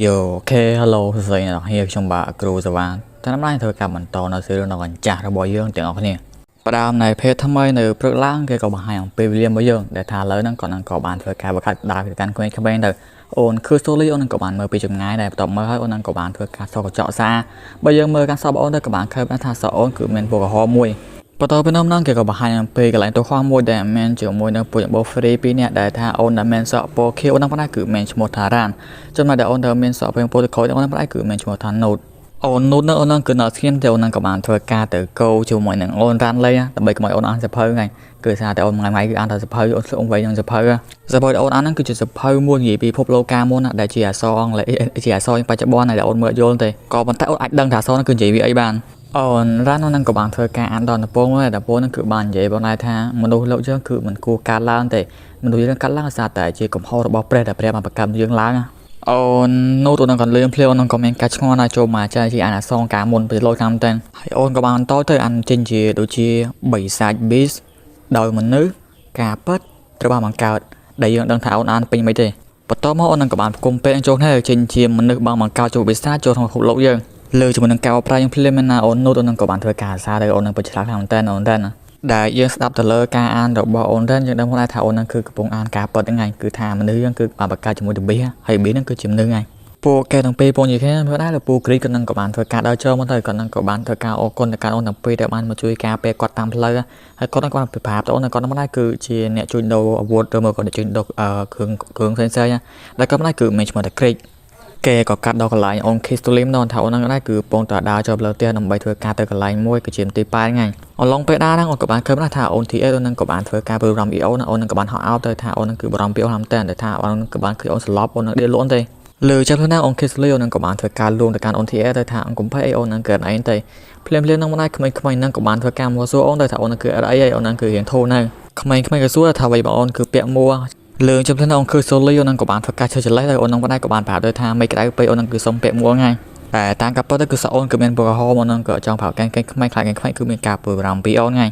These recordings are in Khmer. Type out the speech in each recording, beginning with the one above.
Yo, ok, hello, tôi là Hiệp trong bà Cruzavan. Ta năm nay tôi cảm ơn tao nó sẽ được nó còn trả ra bao dương tiếng ngọc nè. Và đàm này phê thăm mấy nơi bực lãng cái cầu bằng hai ông Pavilion bao dương để thả lớn nó còn đang có bàn với cả và khách đào thì căn quen các bên được. Ôn cứ số lý ôn có bàn mơ bị chừng ngay này tổng mơ hết ôn đang có bàn với cả sau có trọ xa. Bây giờ mơ căn sau ôn đây các bạn khơi đã thả sợ ôn cứ men vô cả hoa mùi. Và tôi bên ông năng cái cầu bằng hai ông P cái lại tôi hoa mùi để men chịu mùi năng bụi bộ free nè để thả ôn đã men sợ bộ kia ôn đang bắt cứ men một thả ran. Cho mà để ôn đã men sợ bên protocol ôn đang bắt cứ men một thả nốt. Ôn nút nó ôn năng cứ nói thêm theo năng các bạn thôi ca từ câu chiều mọi năng ôn ran lấy á, đặc biệt mọi ôn ăn sập hơi này, cứ sao để ôn ngày mấy cứ ăn thật sập hơi ôn vậy năng sập hơi á, sập hơi ôn ăn năng cứ chỉ sập hơi mua gì bị phốp lô ca mua nè, để chỉ là son lại chỉ là son phải cho bon này để ôn mượn vô thì, còn bàn tay ôn ảnh đăng thả son nó cứ chỉ bị ấy bàn, ôn ran nó năng các bạn thôi ca ăn đòn tập bông này tập bông nó cứ bàn vậy bọn này tha, mình đâu lâu chứ cứ mình cua cá lang thì, mình đâu cắt lang sao tại chỉ cầm hoa bọc pre mà cầm dương lang á. Ôn nô tụi nó còn luyện pleo nó comment catch ngon này cho mà chơi chỉ ăn là xong cả môn bị lôi tham tên hãy ôn các bạn tối tới ăn trên chia đồ chia 7 side beef đầu mình nước cà pết rồi ba bằng cao đầy dương đang thảo ăn pin mấy thế và tối mà ôn các bạn cùng pe cho thế trên chia mình nước bằng cao cho bị sát cho thằng khủng lỗ dương lừa cho mình cao prai pleo mình là ôn nô tụi nó các bạn thôi cả xa đây ôn đang bị chặt làm tên đại dương đáp từ lơ ca an rồi bỏ ôn lên nhưng đang hôm nay thảo ôn đang cứ bông an cá bớt ngày cứ thà mình nữ cứ bà bạc ca cho mỗi đường bia hay biến nó cứ chìm nữ ngày po kê thằng pe po như thế bữa nay là po kri còn đang có bàn thôi cả đôi chơi mà thời còn đang có bàn thôi cả ô con cả ôn thằng pe để bàn mà chui cá pe quạt tam lơ hay con đang còn phải phá ôn đang còn hôm nay cứ chỉ nhẹ chui đầu vuột rồi mà còn để chui đầu cường sen xe nha đây có hôm nay cứ mình mà để kri kê có cắt đầu còn lại ôn kistolim non thảo năng đây cứ bông tỏa đào cho đầu tiên nằm bay thôi cá tới còn lại môi cứ chìm tì pai ngày ôn long pe đa đang ôn các bạn khơi là thảo ôn thì ôn năng các bạn thôi cá bự rầm yếu ôn năng các bạn họ ao tới thảo ôn năng cứ rầm yếu làm tên để thảo ôn các bạn cứ ôn slop ôn năng đi lộn đây lừa cho nên ôn kistolim năng các bạn thôi cá luôn để cá ôn thì tới thảo cũng phải ôn năng กิดấy tới plem năng nay không năng các bạn thôi cá mua số ôn tới thảo ôn năng cứ ở đây ôn năng cứ hiện thô này không cái số là thảo vậy mà ôn cứ bẹo mua lừa cho nên ông cứ số lý ông của bạn phải cá chơi lấy rồi ông vẫn đây của bạn phải đôi tham mấy cái đấy ông cứ sống bẹt mua ngayแต่ตามกับตัวก็คือโอนคือเป็นโปรโฮมันนั่งก็จองเผากันไม่คล้ายกันไม่คือเป็นการปูรำปีโอนไง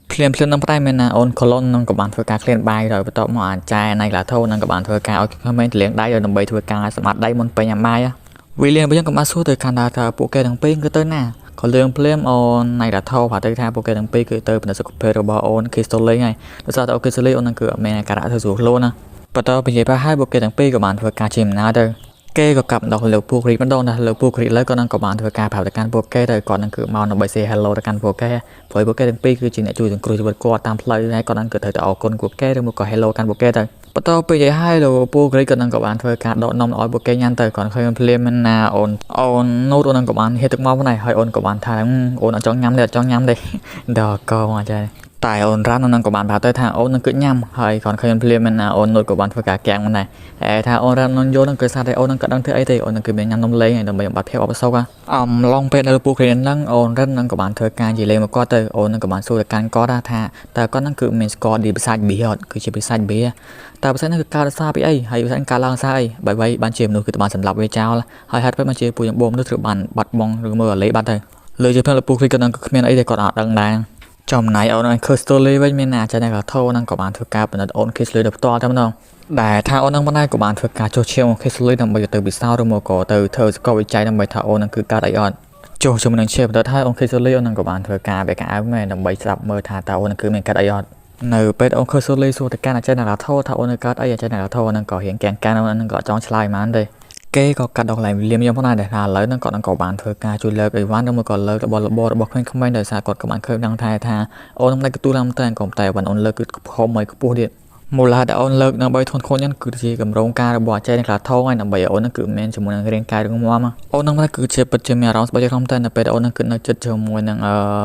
เพลียนน้ำปลาเป็นโอนโคลอนนั่งกับบ้านเพื่อการเคลื่อนใบโดยประตูหมอนใจในหลายเท่านั่งกับบ้านเพื่อการเอาเข้าไม่เลี้ยงได้โดยนำใบเพื่อการสมัครได้มันไปยังไงอ่ะวิเลียนไปยังกับมาสู้ตัวการดาเธอปูเกตังปีก็เต้นน่ะcòn lương plem on này là thâu và tới tham poker thằng pi cứ tới bên sọc pe robot on crystal ngay nó sao tao crystal on năng cửa mẹ cả đã thử ruột luôn á và tao bây giờ ba hai poker thằng pi của bạn vừa cả chìm ná đây kê có cặp đọc lều poker bắt đầu là lều poker lấy con năng của bạn vừa cả bảoกันpoker rồi còn năng cửa màu nó bay xe helloกันpoker với poker thằng pi cứ chỉ là chui thằng cừu vượt qua tam play hay còn năng cửa thời tạo con poker rồi một có helloกันpoker rồi và tao bây giờ hai lều poker còn năng của bạn vừa cả độ nòng nói poker nhanh tới còn khơi plem na on nốt on năng của bạn hết được mau cái này hơi on của bạn thằng on ở trong nhắm đây đờ co mà chơi tại ôn ra nó năng của bạn bảo tới thằng ôn nó cứ nhầm hay còn khơi plem na ôn nốt của bạn vừa cả kẹng này thằng ôn ra nó vô nó cứ sao đây ôn nó cứ đăng thứ ấy thì ôn nó cứ bị nhầm nông lấy này đồng bị bắt theo ở sau cả long pe là poker năng ôn rất năng của bạn vừa cả gì lên mà có tới ôn năng của bạn xui là can có ra thàแต่ก็นั่นคือมันสกอร์ดีไปsai bị hotคือจะไปsai bịแต่ไปsaiนั่นคือการซาไปไอ้ให้ไปsaiการล่างซาไอ้ใบใบบานเจียมนู่นคือตัวบานสำหรับเวเจ้าละให้ฮัดไปมาเจียปูยังบ่มนู่นถือบานบัดบองหรือมือเละบัดเลยเลยจะเพิ่มระปูคือกันนั่นก็มีอะไรแต่ก่อนอ่านดังจอมไหนเอานั่นคือสโตรี่ไว้ไม่น่าจะได้กับเท่านั่นกับบ้านทุกการเป็นอันโอนคิดเลยเดือบตัวทั้งนั้นแต่ถ้าโอนนั่งมาได้กับบ้านทุกการโจเชียลคิดเลยนั่งไปอยู่ตัวบิดเศร้าหรือโมโกตัวเธอก็วิจัยนั่งไปถ้าโอนนั่นคือการไอออนโจชมนั่งเชียร์แต่ถ้าโอนคิดเลยนั่งกับบ้านทุกการไปการแม่นั่งไปสับมือถ้าตัวโอนนั่นคือเป็นการไอออนในเป็ดโอนคิดเลยสู้แต่การอาจจะนั่งกับเท่าถ้าโอนนั่งการไออาจจะนั่งกับเท่านั่งก็เห็นแกงการนั่งก็จ้องชลายมันเลยเก้ก็กัดดอกไหลเลี้ยมยมพนันแต่ทานแล้วนั่งก่อนนั่งก่อบานเธอกาจุดเลิกไอ้วันนั่งมาก่อนเลิกบอลบอกให้เขาไม่ได้สากดกับมันเคยนั่งทายทาโอนนั่งได้กระตุ้นลำแต่งก่อนแต่วันโอนเลิกคือคอมไม่กับปูเดียมูลค่าแต่โอนเลิกนั่งใบทนคนยันคือที่กับโรงการระบอดใจในกระท่อไงนั่งใบโอนนั่งคือแมนจมูกนั่งเรียงกายดึงมัวมาโอนนั่งได้คือเจ็บปัจจัยมีร้อนใบจะทำแต่นั่งเป็ดโอนนั่งคือนั่งจัดจมูกนั่ง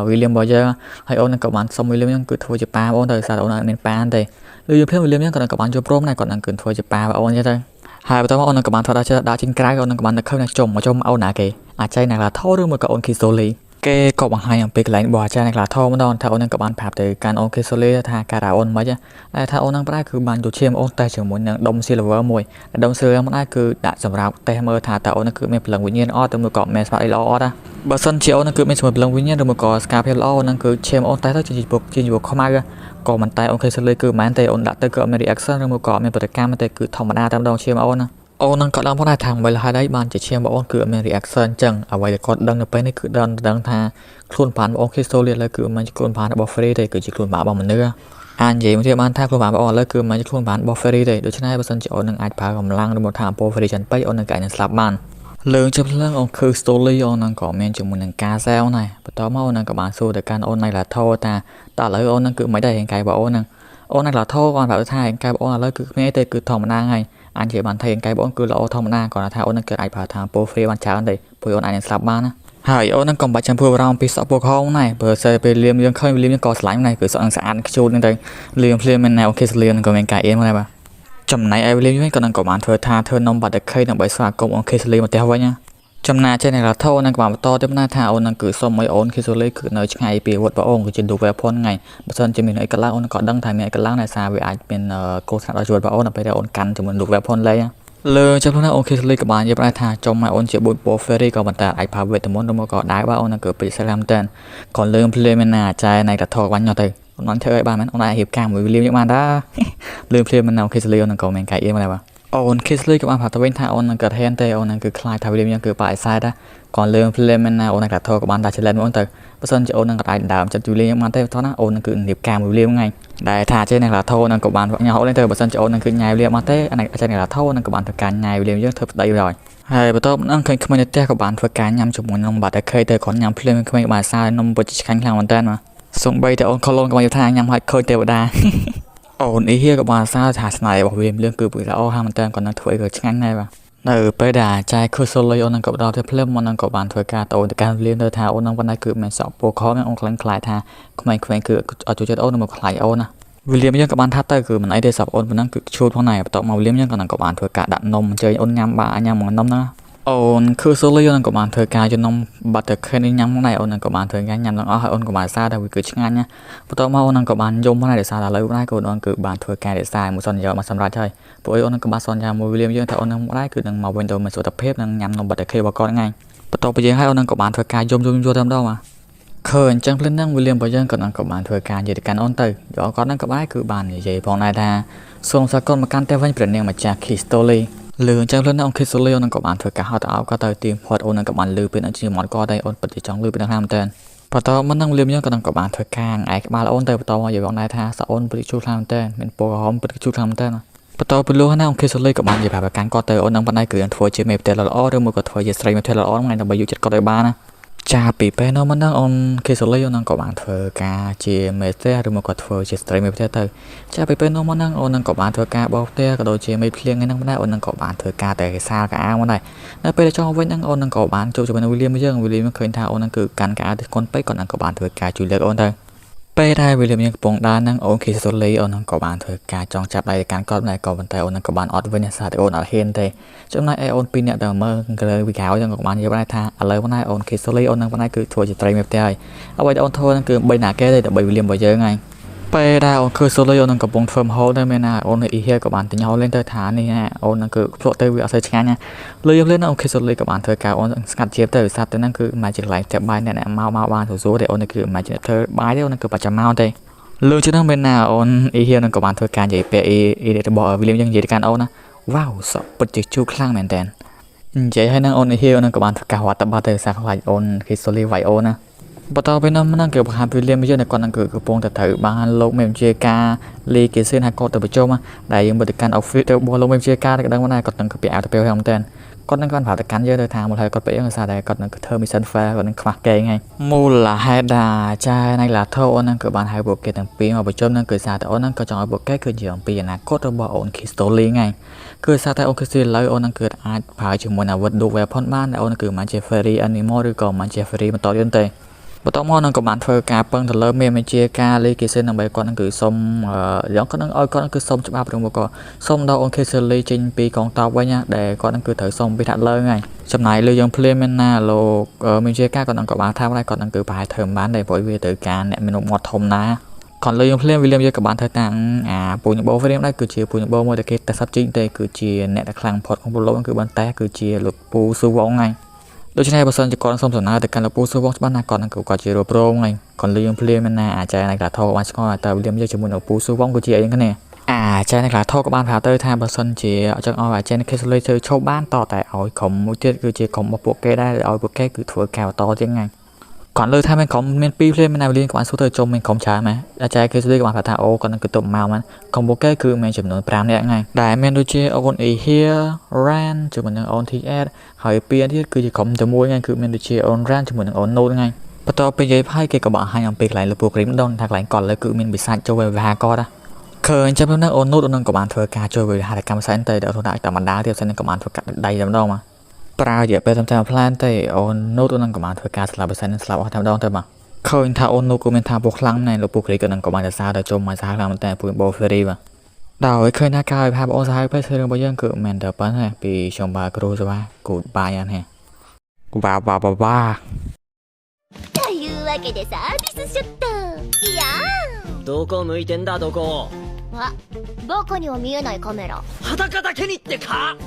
วิลเลียมบอยเจอให้โอนนั่งกับมันสมวิลเลียมยังคือทัวร์จะปาโอนแต่สาวโอนนั่งเป็นปาแต่เลยเพื่อนวิลเลียมยังกับกับมันจะโปรมนั่งก่อนนั่งคือทัวร์จะปาโอนใช่ไหมhaiตัวมันกับมันทอดได้จริงกลายกับมันกับมันเข้าในจมมาจมเอาหนาเกอาจจะในกระท่อหรือมันกับอนคิโซลีเกก็บางให้ยังเป็นหลายบ่อใจในกระท่อมันโดนถ้าอนกับมันผ่านแต่การอนคิโซลีถ้าการาอนมาจ้ะแต่ถ้าอนนั่งไปได้คือมันอยู่เชื่อมอนแต่เชื่อมมวยนั่งดมซิลเวอร์มวยดมซิลเวอร์มันได้คือได้สำหรับแต่เมื่อถ้าแต่อนนั่นคือไม่พลังวิญญาณอ้อแต่เมื่อก่อนแมสปาร์ไอล้อนะบางส่วนเชียวนั่นคือไม่สมพลังวิญญาณแต่เมื่อก่อนสกาเพลอ้อนั่นคือเชื่อมอนแต่ถ้าจริงอยู่เข้ามาก็ก่อนมันแต่อนคิโซลีคือมันแต่อนดัตเตอร์ก็ไม่รีแอคชั่นแต่เมื่อก่อนไม่ปฏิการมันแต่คือธรรมดาตามดองเชื่อมอนนะ អូននឹងក៏ដឹងផងដែរថាអ្វីហើយដែរបានជាឈាមបងអូនគឺមាន reaction អញ្ចឹងអ្វីដែលគាត់ដឹងនៅពេលនេះគឺដឹងថាខ្លួនបានបងអូន Crystal ឥឡូវគឺមិនជាខ្លួនបានរបស់ Free ទេគឺជាខ្លួនបានរបស់មនុស្សអាចនិយាយមកទៀតបានថាខ្លួនបានបងអូនឥឡូវគឺមិនជាខ្លួនបានរបស់ Free ទេដូច្នេះបើសិនជាអូននឹងអាចប្រើកម្លាំងឬមកថាអំពើ Free ចាន់ពេកអូននឹងអាចនឹងស្លាប់បានលើងជិបលើងអូនគឺ story អូននឹងក៏មានជាមួយនឹងការសែវដែរបន្តមកអូននឹងក៏បានសួរទៅកាន់អូនណៃឡាថោថាតើឥឡូវអូននឹងគឺមិនដែរហេងកាយរបស់អូននឹងអូនណៃឡាថោគាត់ប្រាប់ថាហេងកាយរបស់អូនឥឡូវគឺគ្មានទេគឺធម្មតាហើយអញនិយាយបានថាហេងកាយរបស់អូនគឺល្អធម្មតាគាត់ថាអូននឹងគឺអាចប្រើថាអំពើ free បានច្រើនទេព្រោះអូនអាចនឹងស្លាប់បានណាហើយអូននឹងក៏មិនបាច់ចាំព្រួយបារម្ភពីសក់ពូខោដែរបើសិនពេលលៀមយើងឃើញលៀមយើងក៏ស្លាញ់ដែរគឺសក់នឹងស្អាតខ្ជូតហ្នឹងទៅលៀមភ្លាមមែនណាអូខេសលៀមក៏មានការអៀនមកដែរបាទចំណែកឯលៀមវិញក៏នឹងក៏បានធ្វើថាធ្វើនំបាត់តែខេដើម្បីស្វាគមន៍អូខេសលៀមមកផ្ទះវិញណាចំណាចេះនៅឡាថោនឹងក៏បានបន្តទៅណាថាអូននឹងគឺសុំឲ្យអូនខេសលីគឺនៅឆ្ងាយពីអាវុធរបស់អូនគឺជា dual weapon ថ្ងៃបើសិនជាមានអីកន្លងអូនក៏ដឹងថាមានអីកន្លងដែរសារវាអាចមានគោលថ្នាក់ដល់ជីវិតរបស់អូនពេលដែលអូនកាន់ជាមួយ dual weapon លេងលើចាំខ្លួនណាអូខេសលីក៏បាននិយាយប្រាប់ថាចុំមកអូនជាបុយពោ ferry ក៏ប៉ុន្តែអាចប្រើវេទមន្តឬមកក៏ដែរបាទអូននឹងគឺពេជ្រសាឡាមតែនក៏លើភ្លាមមានណាចែនៅឡាថោបាញ់ញ៉ោះទៅអូនបានធ្វើឲ្យបានមែនអូនអាចរៀបការមួយលៀមយ៉ាងបានដែរលើភ្លាមមានណាអូខេសលីអូននឹងក៏មានកាយអៀមដែរបាទអូន Kisley ក៏បានប្រាប់ទៅវិញថាអូននឹងកើតហ៊ានទេអូននឹងគឺខ្លាចថាវាយើងគឺប៉ាអេសែតក៏លើភ្លាមមែនណាអូននឹងកាត់ធោក៏បានដាក់ challenge អូនទៅបើសិនជាអូននឹងកដៃដើមចិត្តយូលីយ៉ាងបានទេតោះណាអូននឹងគឺរៀបការមួយលៀមថ្ងៃដែលថាចេះនឹងឡាថោនឹងក៏បានញ៉ាំអូនទៅបើសិនជាអូននឹងគឺញ៉ាយលៀមបានទេអានេះចេះនឹងឡាថោនឹងក៏បានធ្វើការញ៉ាយលៀមយើងធ្វើប្តីrồiហើយបន្ទាប់នឹងឃើញក្មេងនៅផ្ទះក៏បានធ្វើការញ៉ាំជាមួយនំបាត់តែខេទៅគ្រាន់ញ៉ាំភ្លាមក្មេងក៏បានសារនំពិតឆ្ងាញ់ខ្លាំងមែនតើសូម្បីតែអូនខលូនក៏បានថាញ៉ាំហើយឃើញទេវតាអូនអ៊ីហៀក៏បានសារថាស្នៃរបស់វាលឿងគឺពីល្អហាមែនតើក៏នឹងធ្វើឲ្យឆ្ងាញ់ដែរបាទនៅពេលដែលចាយខុសលុយអូននឹងក៏ដល់ទៅភ្លាមអូននឹងក៏បានធ្វើការតអូនទៅការលៀនទៅថាអូននឹងប៉ុណ្ណេះគឺមិនសក់ពូខហ្នឹងអូនខ្លាំងខ្លាចថាក្មេងៗគឺអត់ចូលចិត្តអូននឹងមកខ្លាចអូនណាវិលៀមយើងក៏បានថាទៅគឺមិនអីទេសពអូនប៉ុណ្ណឹងគឺឈួតផងដែរបន្ទាប់មកវិលៀមយើងក៏នឹងក៏បានធ្វើការដាក់នំអញ្ជើញអូនញ៉ាំបាញ៉ាំមកនំណាអូនគឺសូលីអូននឹងក៏បានធ្វើការជំនុំបាត់ទៅខេនេះញ៉ាំផងដែរអូននឹងក៏បានធ្វើការញ៉ាំទាំងអស់ហើយអូនក៏បានសារថាវាគឺឆ្ងាញ់ណាបន្ទាប់មកអូននឹងក៏បានយំផងដែរដោយសារតែឥឡូវដែរក៏អូនគឺបានធ្វើការរក្សាមួយសន្យាមកសម្រាប់ហើយព្រោះអូននឹងក៏បានសន្យាមួយវិលៀមយើងថាអូននឹងដែរគឺនឹងមកវិញទៅមានសុខភាពនឹងញ៉ាំនំបាត់ទៅខេរបស់គាត់ថ្ងៃបន្ទាប់ពីយើងហើយអូននឹងក៏បានធ្វើការយំតែម្ដងឃើញអញ្ចឹងភ្លាមហ្នឹងវិលៀមរបស់យើងក៏នឹងក៏បានធ្វើការនិយាយទៅកាន់អូនទៅយកគាត់នឹងក៏បានគឺបាននិយាយផងដែរថាសូមសាកលមកកាន់តែវិញព្រះនាងម្ចាស់ Crystalលឿអញ្ចឹងភ្លាមហ្នឹងអូន Crystal អូននឹងក៏បានធ្វើការហត់អោបគាត់ទៅទៀងផាត់អូននឹងក៏បានលឺពេលអញ្ចឹងមកគាត់ដែរអូនពិតជាចង់លឺពេលហ្នឹងមែនតើបន្តមកហ្នឹងវិលៀមយើងក៏នឹងក៏បានធ្វើការឯក្បាលអូនទៅបន្តមកនិយាយបងដែរថាសអូនពិតជាជូរខ្លាំងមែនតើមានពណ៌ក្រហមពិតជាជូរខ្លាំងមែនតើបន្តពីលុះណាអូន Crystal ក៏បាននិយាយប្រាប់កាន់គាត់ទៅអូននឹងបណ្ដៃគឺធ្វើជាមេផ្ទះល្អឬមួយក៏ធ្វើជាស្រីមេផ្ទះល្អថ្ងៃដើម្បីយកចិត្តគាត់ឲ្យបានណាចាពីពេលនោះមកហ្នឹងអូន Crystal អូននឹងក៏បានធ្វើការជាមេផ្ទះឬមកក៏ធ្វើជាស្ត្រីមេផ្ទះទៅចាពីពេលនោះមកហ្នឹងអូននឹងក៏បានធ្វើការបោសផ្ទះក៏ដូចជាមេភ្លៀងហ្នឹងដែរអូននឹងក៏បានធ្វើការតែកសាលកៅអៅមកដែរនៅពេលចុងវិញហ្នឹងអូននឹងក៏បានជួបជាមួយនឹង William យើង William ឃើញថាអូននឹងគឺកាន់កៅអៅទៅគុនពេកគាត់នឹងក៏បានធ្វើការជួយលើកអូនទៅពេលដែល William យើងកំពុងដើរហ្នឹងអូន Crystal អូននឹងក៏បានធ្វើការចងចាប់ដៃទៅកាន់គាត់ដែរក៏ប៉ុន្តែអូននឹងក៏បានអត់វិញសារតែអូនអត់ហ៊ានទេចំណែកឯអូនពីរនាក់ដើរមើលក្រៅពីក្រោយហ្នឹងក៏បាននិយាយដែរថាឥឡូវហ្នឹងអូន Crystal អូននឹងប៉ុណ្ណេះគឺធ្វើជាត្រីមេផ្ទះហើយអ្វីដែលអូនធ្វើហ្នឹងគឺបីណាគេទេដើម្បី William របស់យើងហើយពេលដែលអូន Crystal អូននឹងកំពុងធ្វើម្ហូបទៅមានណាអូនអ៊ីហៀក៏បានទៅញ៉ោលេងទៅថានេះណាអូននឹងគឺភ្លក់ទៅវាអត់សូវឆ្ងាញ់ណាលុយយើងលេងអូន Crystal ក៏បានធ្វើការអូនស្ងាត់ជាបទៅសាប់ទៅហ្នឹងគឺមិនជាកន្លែងតែបាយអ្នកមកបានស្រួលទេអូនគឺមិនជាធ្វើបាយទេអូនគឺបាច់ចាំមកទេលើជាងមានណាអូនអ៊ីហៀនឹងក៏បានធ្វើការនិយាយពាក្យអ៊ីរបស់ William យើងនិយាយទៅកាន់អូនណាវ៉ាវសក់ពិតជាជូរខ្លាំងមែនតើនិយាយឲ្យនឹងអូនអ៊ីហៀនឹងក៏បានធ្វើការវត្តបាត់ទៅសាខ្លាចអូន Crystal វាយអូនណាបន្តពីនោះហ្នឹងគឺបង្ហាញ William យើងគាត់នឹងគឺកំពុងតែត្រូវបានលោកមេជាការលីគេសឿនឲ្យគាត់ទៅប្រជុំដែលយើងមើលទៅកាន់ office របស់លោកមេជាការក៏ដឹងដែរគាត់នឹងពីអត់ទៅពេលហ្នឹងមែនតើគាត់នឹងគាត់ប្រាប់ទៅកាន់យើងទៅថាមកហើយគាត់ពេលហ្នឹងសារតែគាត់នឹងធ្វើ mission fair គាត់នឹងខ្វះគេហ្នឹងមូលហេតុដែលចាណៃឡាថោអូននឹងក៏បានហៅពួកគេទាំងពីរមកប្រជុំហ្នឹងគឺសារតែអូននឹងក៏ចង់ឲ្យពួកគេគឺនិយាយអំពីអនាគតរបស់អូន Crystal ហ្នឹងគឺសារតែអូន Crystal ឥឡូវអូននឹងគឺអាចប្រើជាមួយអាវុធ dual weapon បានអូនគឺមិនជា fairy animal ឬក៏មិនជា fairy បន្តទៀតទេបន្ទាប់មកនឹងក៏បានធ្វើការពឹងទៅលើមេជាការលេគេសិនដើម្បីគាត់នឹងគឺសុំយ៉ាងគាត់នឹងឲ្យគាត់នឹងគឺសុំច្បាប់ឬមកក៏សុំដល់អូន Crystal ចេញពីកងទ័ពវិញណាដែលគាត់នឹងគឺត្រូវសុំពីដាក់លើហ្នឹងចំណាយលើយើងភ្លាមមានណាលោកមេជាការគាត់នឹងក៏បានថាដែរគាត់នឹងគឺប្រហែលធ្វើបានដែរព្រោះវាត្រូវការអ្នកមានមុខមាត់ធំណាគាត់លើយើងភ្លាមWilliamយើងក៏បានធ្វើតាំងពូញបោ William ដែរគឺជាពូញបោមួយតែគេតែសាប់ជីងទេគឺជាអ្នកដែលខ្លាំងផុតក្នុងប្រឡូកគឺបានតែគឺជាលោកពូស៊ូវងហ្នឹងដូច្នេះបើសិនជាគាត់សុំសំណើទៅកាន់លោកពូស៊ូវងច្បាស់ណាគាត់នឹងគាត់ជារប្រងហ្នឹងគាត់លឿងភ្លាមណាអាចែកណាកាថោបានស្គាល់តែ William យើងជាមួយលោកពូស៊ូវងគឺជាអីហ្នឹង ចាអ្នកខ្លះថតក៏បានប្រាប់ទៅថាបើសិនជាចង់ឲ្យអាចារ្យគេសលេទៅឈប់បានតតែឲ្យក្រុមមួយទៀតគឺជាក្រុមរបស់ពួកគេដែរឲ្យពួកគេគឺធ្វើការបន្តទៀតហ្នឹងគាត់លើថាមានក្រុមមាន2ភ្លេមានណាវលៀនគាត់សួរទៅជុំមានក្រុមច្រើនម៉េចអាចារ្យគេសលេក៏បានប្រាប់ថាអូគាត់នឹងគឺទុកមកហ្នឹងក្រុមពួកគេគឺមានចំនួន5នាក់ហ្នឹងដែលមានដូចជាអូនអ៊ីហៀរ៉ានជាមួយនឹងអូន TS ហើយ2ទៀតគឺជាក្រុមតែមួយហ្នឹងគឺមានដូចជាអូនរ៉ានជាមួយនឹងអូនណូតហ្នឹងបន្ទាប់ពីនិយាយហើយគេក៏បង្ហាញអំពីកន្លែងលពូគ្រីមដងថាកន្លែងគាត់លើគឺមានវិសាចចូលវិវាគាត់ឃើញចាំនៅអូនណូតនឹងក៏បានធ្វើការជួយវិហារកម្មផ្សេងទៅដល់ខ្លួនអាចតែបណ្ដាទៀតផ្សេងក៏បានធ្វើកាត់ដៃតែម្ដងមកប្រើរយៈពេលតាមផ្លានទៅអូនណូតនឹងក៏បានធ្វើការស្លាប់ផ្សេងស្លាប់អស់តែម្ដងទៅមកឃើញថាអូនណូតក៏មានថាពោះខ្លាំងណាស់លពូគ្រីក៏នឹងក៏បានទៅសារទៅជុំមកសារខ្លាំងមែនតើពួកបូហ្វេរីបាទដោយឃើញថាកាយផាបអូនសហពេលរឿងរបស់យើងគឺមិនតែប៉ុណ្ណេះពីខ្ញុំបាទគ្រូសវ៉ាគូបាយអានហេវ៉ាវ៉ាというわけでサービスショットいやーどこ向いてんだどこあバカには見えないカメラ裸だけにってか